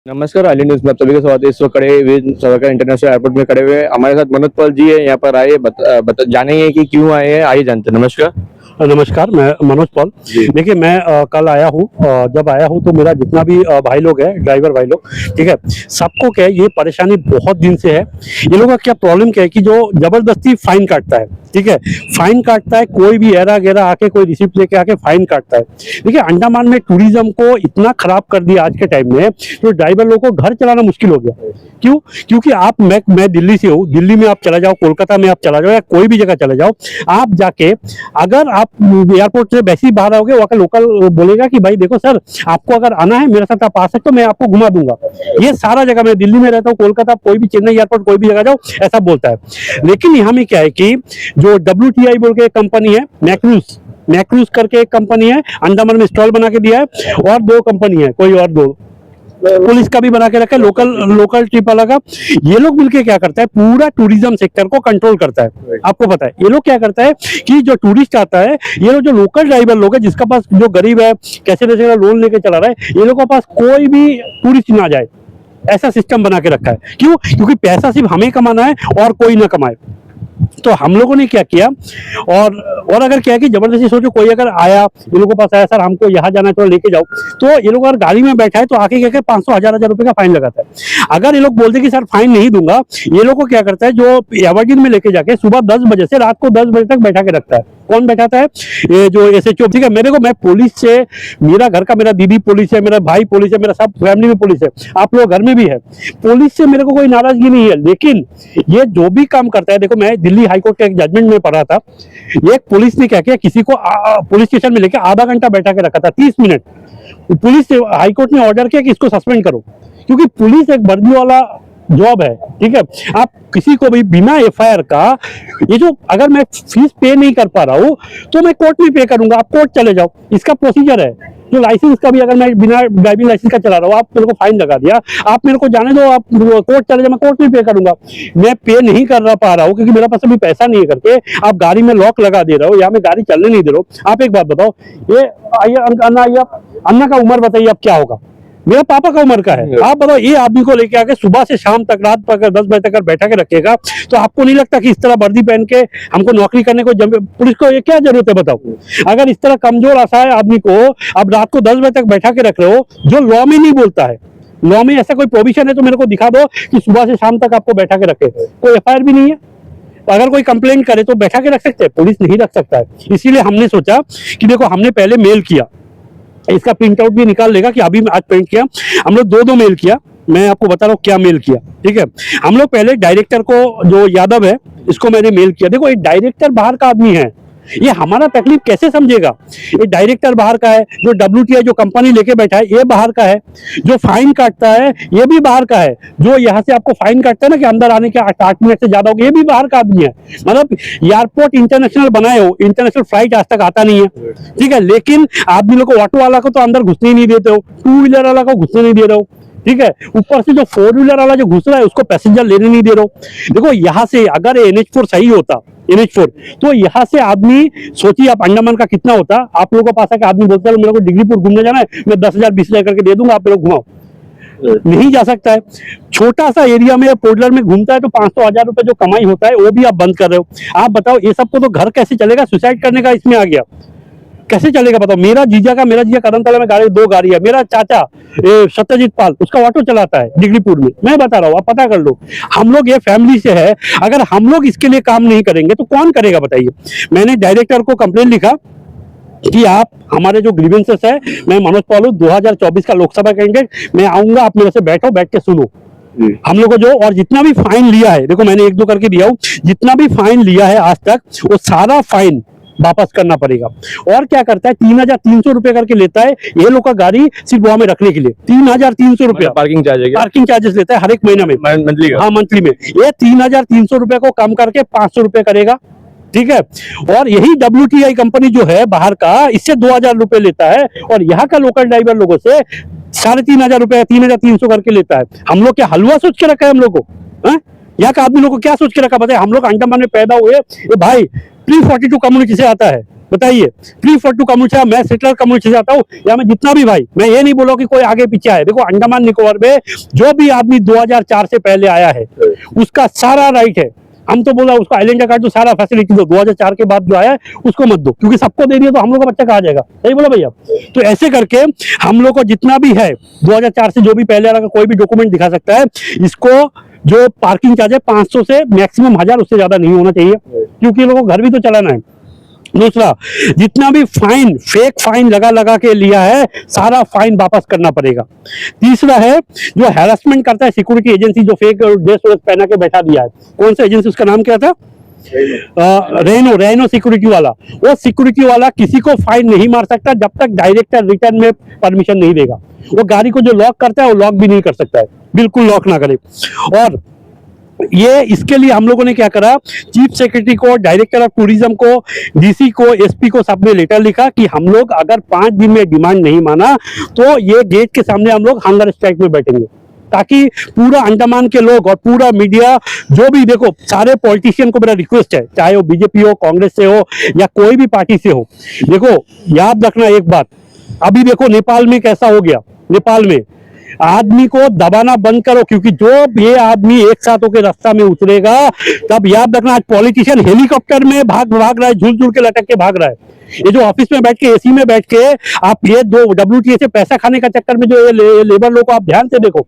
नमस्कार, आली न्यूज में आप सभी का स्वागत है। इस वक्त खड़े सवाकर इंटरनेशनल एयरपोर्ट में खड़े हुए हमारे साथ मनोज पॉल जी है। यहाँ पर आए जानेंगे कि क्यों आए हैं, आइए जानते हैं। नमस्कार। नमस्कार, मैं मनोज पॉल। देखिए, मैं कल आया हूँ। जब आया हूँ तो मेरा जितना भी भाई लोग है, ड्राइवर भाई लोग, ठीक है, सबको क्या है, ये परेशानी बहुत दिन से है। ये लोगों का क्या प्रॉब्लम क्या है कि जो जबरदस्ती फाइन काटता है, ठीक है, फाइन काटता है, कोई भी एरा गेरा आके कोई रिसिप्ट लेके आके फाइन काटता है। देखिए, अंडमान में टूरिज्म को इतना खराब कर दिया आज के टाइम में, तो ड्राइवर लोगों को घर चलाना मुश्किल हो गया। क्यों? क्योंकि आप मैं दिल्ली से हूँ, दिल्ली में आप चला जाओ, कोलकाता में आप चला जाओ, या कोई भी जगह चले जाओ, आप जाके अगर आप एयरपोर्ट से वैसे ही बाहर आओगे, वहाँ का लोकल बोलेगा कि भाई देखो सर, आपको अगर आना है मेरे साथ आप आ सकते हो, मैं आपको घुमा दूंगा। ये सारा जगह, मैं दिल्ली में रहता हूँ, कोलकाता, कोई भी चेन्नई एयरपोर्ट कोई भी जगह जाओ, ऐसा बोलता है। लेकिन यहाँ में क्या है कि जो WTI बोल के एक कंपनी है, मैक्रूज करके एक कंपनी है, अंडमान में स्टॉल बना के दिया है, और दो कंपनी है, कोई और दो पुलिस का भी बना के रखा है, लोकल ट्रिप वाला का। ये लोग मिलके क्या करता है, पूरा टूरिज्म सेक्टर को कंट्रोल करता है। आपको पता है ये लोग क्या करता है कि जो टूरिस्ट आता है, ये लोग जो लोकल ड्राइवर लोग है, जिसका पास, जो गरीब है, कैसे कैसे लोन लेके चला रहा है, ये लोगों के पास कोई भी टूरिस्ट ना जाए, ऐसा सिस्टम बना के रखा है। क्यों? क्योंकि पैसा सिर्फ हमें कमाना है और कोई ना कमाए। तो हम लोगों ने क्या किया, और अगर क्या है कि जबरदस्ती, सोचो कोई अगर आया, ये लोगों के पास आया, सर हमको यहाँ जाना है तो लेके जाओ, तो ये लोग अगर गाड़ी में बैठा है तो आके क्या कर 500-1000 रुपए का फाइन लगाता है। अगर ये लोग बोलते कि सर फाइन नहीं दूंगा, ये लोग को क्या करता है, जो एवरडीन में लेके जाके सुबह 10 बजे से रात को 10 बजे तक बैठा के रखता है। कौन बैठाता है? ये जो SHO, ठीक है। मैं पुलिस से, मेरा घर का, मेरा दीदी पुलिस है, मेरा भाई पुलिस है, मेरा सब फैमिली में पुलिस है, आप लोग घर में भी है, पुलिस से मेरे को कोई नाराजगी नहीं है। लेकिन ये जो भी काम करता है, देखो, मैं दिल्ली हाईकोर्ट के एक जजमेंट में पढ़ा था, एक पुलिस ने क्या किया, किसी को पुलिस स्टेशन में लेके आधा घंटा बैठा के रखा था, 30 मिनट। पुलिस से हाईकोर्ट ने ऑर्डर किया कि इसको सस्पेंड करो, क्योंकि पुलिस एक वर्दी वाला जॉब है, ठीक है। आप किसी को भी बिना FIR का, ये जो, अगर मैं फीस पे नहीं कर पा रहा हूँ तो मैं कोर्ट में पे करूंगा, आप कोर्ट चले जाओ, इसका प्रोसीजर है। जो लाइसेंस का भी, अगर मैं बिना ड्राइविंग लाइसेंस का चला रहा हूँ, आप मेरे को फाइन लगा दिया, आप मेरे को जाने दो, आप कोर्ट चले जाओ, मैं कोर्ट में पे करूंगा। मैं पे नहीं कर पा रहा हूँ क्योंकि मेरे पास अभी पैसा नहीं है करके आप गाड़ी में लॉक लगा दे रहे हो, या मैं गाड़ी चलने नहीं दे रहा हूँ। आप एक बात बताओ, ये आइए अन्ना का उम्र बताइए अब क्या होगा? मेरा पापा का उम्र का है। आप बताओ, ये आदमी को लेके आके सुबह से शाम तक, रात तक 10 बजे तक बैठा के रखेगा, तो आपको नहीं लगता कि इस तरह वर्दी पहन के हमको नौकरी करने को, पुलिस को ये क्या जरूरत है बताओ? अगर इस तरह कमजोर असहाय आदमी को आप रात को 10 बजे तक बैठा के रख रहे हो, जो लॉ में नहीं बोलता है, लॉ में ऐसा कोई प्रोविजन है तो मेरे को दिखा दो कि सुबह से शाम तक आपको बैठा के रखे। कोई FIR भी नहीं है। अगर कोई कंप्लेंट करे तो बैठा के रख सकते हैं, पुलिस नहीं रख सकता है। इसीलिए हमने सोचा कि देखो, हमने पहले मेल किया, इसका प्रिंट आउट भी निकाल लेगा कि अभी आज प्रिंट किया, हम लोग दो मेल किया। मैं आपको बता रहा हूँ क्या मेल किया, ठीक है। हम लोग पहले डायरेक्टर को, जो यादव है, इसको मैंने मेल किया। देखो, ये डायरेक्टर बाहर का आदमी है, ये हमारा तकलीफ कैसे समझेगा? ये डायरेक्टर बाहर का है, जो WTI जो कंपनी लेके बैठा है ये बाहर का है, जो फाइन काटता है ये भी बाहर का है, जो यहाँ से आपको फाइन काटता है ना कि अंदर आने के 8 मिनट से ज्यादा हो गए, ये भी बाहर का आदमी है। मतलब एयरपोर्ट इंटरनेशनल बनाए हो, इंटरनेशनल फ्लाइट आज तक आता नहीं है, ठीक है। लेकिन आदमी लोग को, ऑटो वाला को तो अंदर घुसने ही नहीं देते हो, 2 व्हीलर वाला को घुसने नहीं दे रहे हो, ठीक है। ऊपर से जो 4 व्हीलर वाला जो घुस रहा है उसको पैसेंजर लेने नहीं दे रहे हो। देखो, यहाँ से अगर NH4 सही होता, NH4, तो यहाँ से आदमी, सोचिए आप अंडमान का कितना होता। आप लोगों के पास आके आदमी बोलता है मेरे को डिग्रीपुर घूमने जाना है, मैं 10,000 20,000 करके दे दूंगा, आप लोग घुमाओ, नहीं जा सकता है। छोटा सा एरिया में, पोर्टलर में घूमता है तो 500-1000 रुपए जो कमाई होता है वो भी आप बंद कर रहे हो। आप बताओ, ये सबको तो घर कैसे चलेगा? सुसाइड करने का इसमें आ गया, कैसे चलेगा बताओ? मेरा जीजा कदमतला में दो गाड़ी है। मेरा चाचा सत्यजीत पाल, उसका ऑटो चलाता है डिग्रीपुर में, मैं बता रहा हूँ, आप पता कर लो। हम लोग ये फैमिली से है, अगर हम लोग इसके लिए काम नहीं करेंगे तो कौन करेगा बताइए? मैंने डायरेक्टर को कंप्लेंट लिखा कि आप, हमारे जो ग्रीवेंसेस है, मैं मनोज पॉल 2024 का लोकसभा कैंडिडेट, मैं आऊंगा, आप मेरे से बैठो, बैठ के सुनो। हम लोग को जो, और जितना भी फाइन लिया है, देखो मैंने 1-2 करके दिया हूँ, जितना भी फाइन लिया है आज तक, वो सारा फाइन वापस करना पड़ेगा। और क्या करता है, 3300 रुपए करके लेता है ये लोग का गाड़ी सिर्फ वहां में रखने के लिए। 3300 रुपया पार्किंग चार्जेस लेता है हर एक महीना में, मंथली का। हाँ, मंथली में। ये 3300 रुपए को कम करके 500 रुपए करेगा, ठीक है। और यही WTI कंपनी जो है बाहर का, इससे 2000 रुपए लेता है, और यहाँ का लोकल ड्राइवर लोगों से 3500 रुपए, 3300 करके लेता है। हम लोग क्या हलवा सोच के रखा है हम लोग को? यहाँ का आदमी लोग को क्या सोच के रखा बताए? हम लोग अंडमान में पैदा हुए, ये भाई प्री 42 कम्युनिटी से आता है, बताइए, फ्री फॉर टू कम्युनिटी, मैं सेटलर कम्युनिटी से आता हूँ, या मैं जितना भी भाई, मैं ये नहीं बोला कि कोई आगे पीछे आए। देखो अंडमान निकोबार में जो भी आदमी 2004 से पहले आया है उसका सारा राइट है। हम तो बोला उसको आइलैंड का कार्ड तो सारा फैसिलिटी दो, 2004 के बाद जो आया है उसको मत दो, क्योंकि सबको दे दिया तो हम लोग का बच्चा कहाँ जाएगा। सही बोला भैया। तो ऐसे करके हम लोग को जितना भी है 2004 से जो भी पहले आया कोई भी डॉक्यूमेंट दिखा सकता है। इसको जो पार्किंग चार्ज है 500 से मैक्सिमम 1000, उससे ज्यादा नहीं होना चाहिए, क्योंकि लोगों को घर भी तो चलाना है। दूसरा, जितना भी फाइन फेक फाइन लगा लगा के लिया है सारा फाइन वापस करना पड़ेगा। तीसरा है जो हैरेसमेंट करता है सिक्योरिटी एजेंसी, जो फेक ड्रेस पहना के बैठा दिया है, कौन सा एजेंसी, उसका नाम क्या था, रेनो सिक्योरिटी वाला। वो सिक्योरिटी वाला किसी को फाइन नहीं मार सकता जब तक डायरेक्टर रिटर्न में परमिशन नहीं देगा। वो गाड़ी को जो लॉक करता है वो लॉक भी नहीं कर सकता है, बिल्कुल लॉक ना करे। और ये इसके लिए हम लोगों ने क्या करा, चीफ सेक्रेटरी को, डायरेक्टर ऑफ टूरिज्म को, डीसी को, एसपी को सबने लेटर लिखा कि हम लोग अगर 5 दिन में डिमांड नहीं माना तो ये गेट के सामने हम लोग हंगर स्ट्राइक में बैठेंगे, ताकि पूरा अंडमान के लोग और पूरा मीडिया जो भी, देखो सारे पॉलिटिशियन को मेरा रिक्वेस्ट है, चाहे वो बीजेपी हो, कांग्रेस से हो या कोई भी पार्टी से हो, देखो याद रखना एक बात, अभी देखो नेपाल में कैसा हो गया। नेपाल में आदमी को दबाना बंद करो, क्योंकि जो ये आदमी एक साथ होकर रास्ता में उतरेगा तब याद रखना, आज पॉलिटिशियन हेलीकॉप्टर में भाग रहा है, झूल झूल के लटक के भाग रहा है। ये जो ऑफिस में बैठ के एसी में बैठ के आप ये दो WTA से पैसा खाने का चक्कर में जो ये लेबर लोग को आप ध्यान से देखो,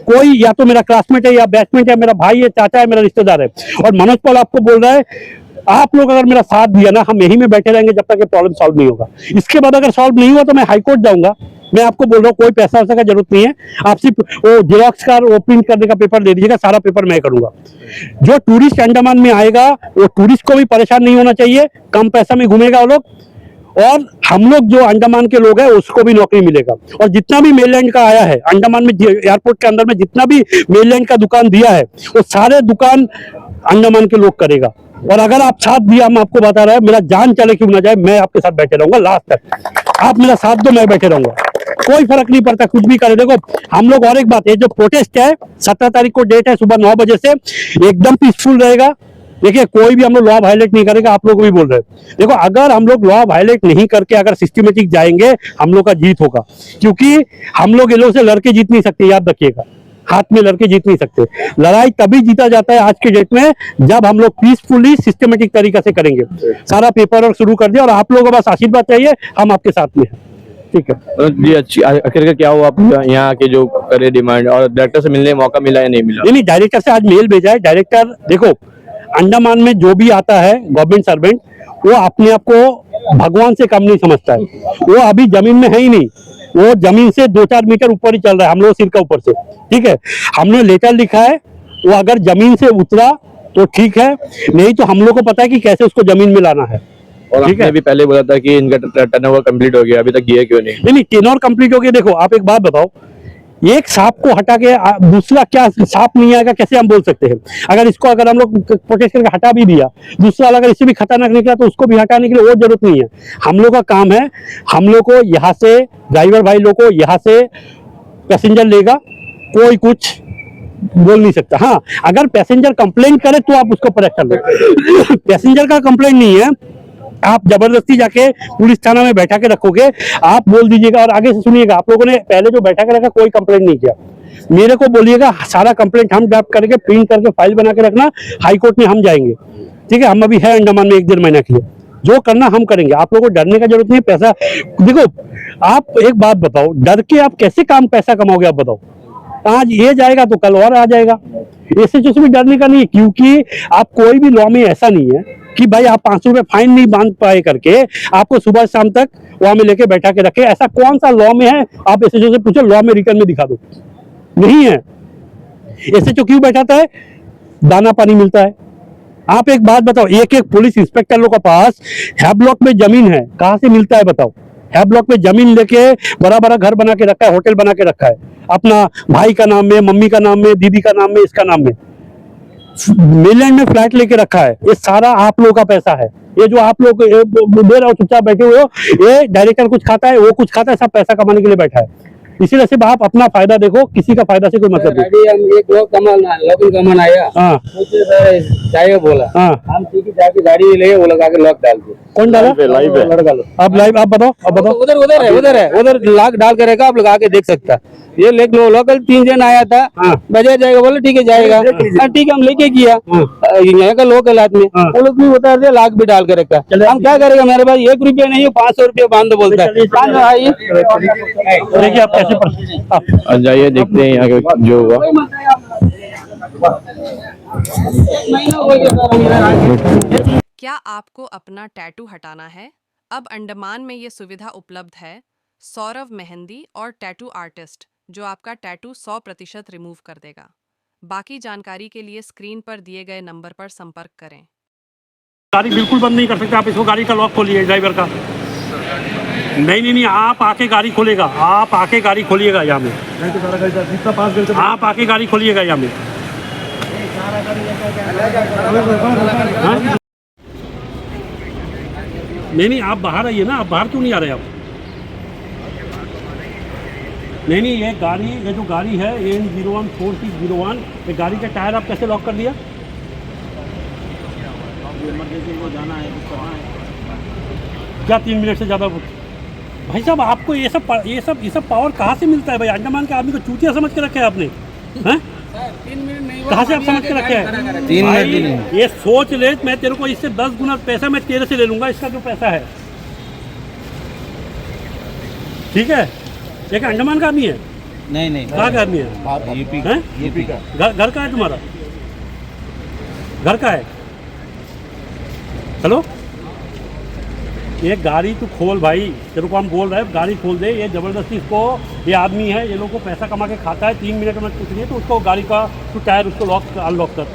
कोई या तो मेरा क्लासमेट है या बैचमेट है, मेरा भाई है, चाचा है, मेरा रिश्तेदार है, और मनोज पॉल आपको बोल रहा है आप लोग अगर मेरा साथ दिया ना, हम यहीं में बैठे रहेंगे जब तक ये प्रॉब्लम सॉल्व नहीं होगा। इसके बाद अगर सॉल्व नहीं हुआ तो मैं हाईकोर्ट जाऊंगा। मैं आपको बोल रहा हूँ कोई पैसा वैसा का जरूरत नहीं है, आप सिर्फ वो जेरॉक्स का वो प्रिंट करने का पेपर दे दीजिएगा, सारा पेपर मैं करूंगा। जो टूरिस्ट अंडमान में आएगा वो टूरिस्ट को भी परेशान नहीं होना चाहिए, कम पैसा में घूमेगा वो लोग, और हम लोग जो अंडमान के लोग हैं उसको भी नौकरी मिलेगा। और जितना भी मेनलैंड का आया है अंडमान में, एयरपोर्ट के अंदर में जितना भी मेनलैंड का दुकान दिया है वो सारे दुकान अंडमान के लोग करेगा। और अगर आप साथ दिया, हम आपको बता रहे हैं, मेरा जान चले क्यों ना जाए, मैं आपके साथ बैठे रहूंगा लास्ट तक। आप मेरा साथ दो, मैं बैठे रहूंगा, कोई फर्क नहीं पड़ता, कुछ भी करे। देखो हम लोग, और एक बात, ये जो प्रोटेस्ट है 17 तारीख को डेट है, सुबह 9 बजे से एकदम पीसफुल रहेगा। देखिए कोई भी हम लोग लॉ वायलेट नहीं करेगा, आप लोग भी बोल रहे हैं। देखो अगर हम लोग लॉ वायलेट नहीं करके अगर सिस्टमेटिक जाएंगे, हम लोग का जीत होगा, क्योंकि हम लोग ये लोग से लड़के जीत नहीं सकते, याद रखिएगा, हाथ में लड़के जीत नहीं सकते। लड़ाई तभी जीता जाता है आज के डेट में जब हम लोग पीसफुली सिस्टमेटिक तरीके से करेंगे। सारा पेपर वर्क शुरू कर दिया और आप लोगों को बस आशीर्वाद चाहिए, हम आपके साथ में हैं। ठीक है जी, अच्छी आखिर क्या हुआ आप यहाँ के जो करे डिमांड, और डायरेक्टर से मिलने का मौका मिला या नहीं मिला? नहीं, डायरेक्टर से आज मेल भेजा है। डायरेक्टर, देखो अंडमान में जो भी आता है गवर्नमेंट सर्वेंट, वो अपने आप को भगवान से कम नहीं समझता है। वो अभी जमीन में है ही नहीं, वो जमीन से 2-4 मीटर ऊपर ही चल रहा है, हम लोग सिर का ऊपर से। ठीक है, हमने लेटर लिखा है, वो अगर जमीन से उतरा तो ठीक है, नहीं तो हम लोग को पता है कि कैसे उसको जमीन में लाना है। और आपने भी पहले बोला था कि इनका टर्नओवर कंप्लीट हो गया, अभी तक किया क्यों नहीं? नहीं, टर्नओवर कंप्लीट हो गया। देखो आप एक बात बताओ, एक सांप को हटा के दूसरा क्या सांप नहीं आएगा, कैसे हम बोल सकते हैं? अगर इसको अगर हम लोग प्रोटेस्ट करके हटा भी दिया, दूसरा अगर इससे भी खतरनाक निकला तो उसको भी हटाने के लिए वो जरूरत नहीं है। हम लोग का काम है, हम लोग को यहाँ से ड्राइवर भाई लोग को यहाँ से पैसेंजर लेगा, कोई कुछ बोल नहीं सकता। हाँ, अगर पैसेंजर कंप्लेंट करे तो आप उसको परेशान कर लो। पैसेंजर का कंप्लेंट नहीं है, आप जबरदस्ती जाके पुलिस थाना में बैठा के रखोगे, आप बोल दीजिएगा। और आगे से सुनिएगा, आप लोगों ने पहले जो बैठा के रखा कोई कंप्लेंट नहीं किया, मेरे को बोलिएगा, सारा कंप्लेंट हम ड्राफ्ट करके प्रिंट करके फाइल बना के रखना, हाई कोर्ट में हम जाएंगे। ठीक है, हम अभी है अंडमान में 1-1.5 महीना के लिए, जो करना हम करेंगे। आप लोगों को डरने का जरूरत नहीं है। पैसा देखो, आप एक बात बताओ, डर के आप कैसे पैसा कमाओगे? आप बताओ, आज ये जाएगा तो कल और आ जाएगा। इससे जो भी डरने का नहीं है, क्योंकि आप कोई भी लॉ में ऐसा नहीं है कि भाई आप 500 रुपए फाइन नहीं बांध पाए करके आपको सुबह शाम तक वहां में लेके बैठा के रखे। ऐसा कौन सा लॉ में है? आप एसएचओ से पूछो, लॉ में रिटर्न में दिखा दो, नहीं है। एसएचओ क्यों बैठाता है? दाना पानी मिलता है। आप एक बात बताओ, एक पुलिस इंस्पेक्टर लोग के पास है ब्लॉक में जमीन है, कहां से मिलता है बताओ? है ब्लॉक में जमीन लेके बड़ा बड़ा घर बना के रखा है, होटल बना के रखा है, अपना भाई का नाम में, मम्मी का नाम में, दीदी का नाम में, इसका नाम में, मेनलैंड में फ्लैट लेके रखा है। ये सारा आप लोगों का पैसा है। ये जो आप लोग दे रहे हो, चुपचाप बैठे हुए हो, ये डायरेक्टर कुछ खाता है, वो कुछ खाता है, सब पैसा कमाने के लिए बैठा है। इसीलिए सिर्फ आप अपना फायदा देखो, किसी का फायदा से कोई मतलब नहीं। एक लोग कमाना, लोग कमाना आया। हाँ, चाहिए बोला हाँ हम ठीक है जाके गाड़ी ले वो लगा के लॉक डाल दो। कौन डाला लाइव है लड़का लो आप लाइव आप बताओ उधर उधर है उधर लॉक डाल के रखा आप लगा के देख सकता है। ये लेक लोकल 3 जन आया था हाँ बजाया जाएगा बोले ठीक है जाएगा हाँ, ठीक है हम लेके किया यहाँ का लोकल आदमी हाँ। वो लोग भी उतार दिया लाख भी डाल के रखा हम क्या करेगा मेरे पास 1 रुपया नहीं है 500 रुपया बांध दो बोलता है देखिए आप कैसे और जाइए देखते हैं यहाँ के जो हुआ। क्या आपको अपना टैटू हटाना है? अब अंडमान में ये सुविधा उपलब्ध है। सौरव मेहंदी और टैटू आर्टिस्ट जो आपका टैटू 100% रिमूव कर देगा। बाकी जानकारी के लिए स्क्रीन पर दिए गए नंबर पर संपर्क करें। गाड़ी बिल्कुल बंद नहीं कर सकते आप इसको गाड़ी का लॉक खोलिए ड्राइवर का नहीं आप आके गाड़ी खोलेगा आप आके गाड़ी खोलिएगा यहाँ में आप आके गाड़ी खोलिएगा यहाँ में हाँ? नहीं आप बाहर आइए ना आप बाहर क्यों नहीं आ रहे आप नहीं ये जो गाड़ी है N014601 ये गाड़ी का टायर आप कैसे लॉक कर दिया क्या 3 मिनट से ज़्यादा भाई साहब आपको ये सब पावर कहाँ से मिलता है भाई अंडमान के आदमी को चूतिया समझ के रखे हैं आपने हैं कहाँ से आप समझ के रखे हैं 3 मिनट ये सोच ले मैं तेरे को इससे 10 गुना पैसा मैं तेरे से ले लूंगा इसका जो पैसा है ठीक है एक अंडमान का आदमी है नहीं कहाँ का आदमी है यूपी का घर का है तुम्हारा घर का है हेलो ये गाड़ी तू खोल भाई तेरे को हम बोल रहे हैं गाड़ी खोल दे ये ज़बरदस्ती इसको ये आदमी है ये लोग को पैसा कमा के खाता है 3 मिनट में कुछ नहीं है तो उसको गाड़ी का तू टायर उसको लॉक अनलॉक कर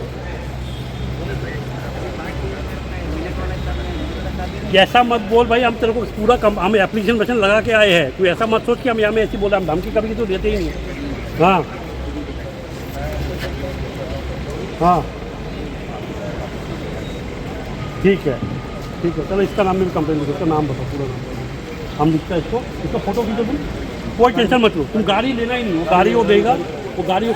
ऐसा मत बोल भाई हम तेरे को पूरा हम एप्लीकेशन वर्जन लगा के आए हैं तू ऐसा मत सोच कि हम यहाँ में ऐसी बोला हम धमकी कभी तो देते ही नहीं हाँ हाँ ठीक है चलो इसका नाम मेरी कंप्लेन लिखो इसका नाम बताओ पूरा नाम हम लिखते हैं इसको फोटो खींचो तुम कोई टेंशन मत लो तुम गाड़ी लेना ही नहीं वो गाड़ी वो देगा वो गाड़ी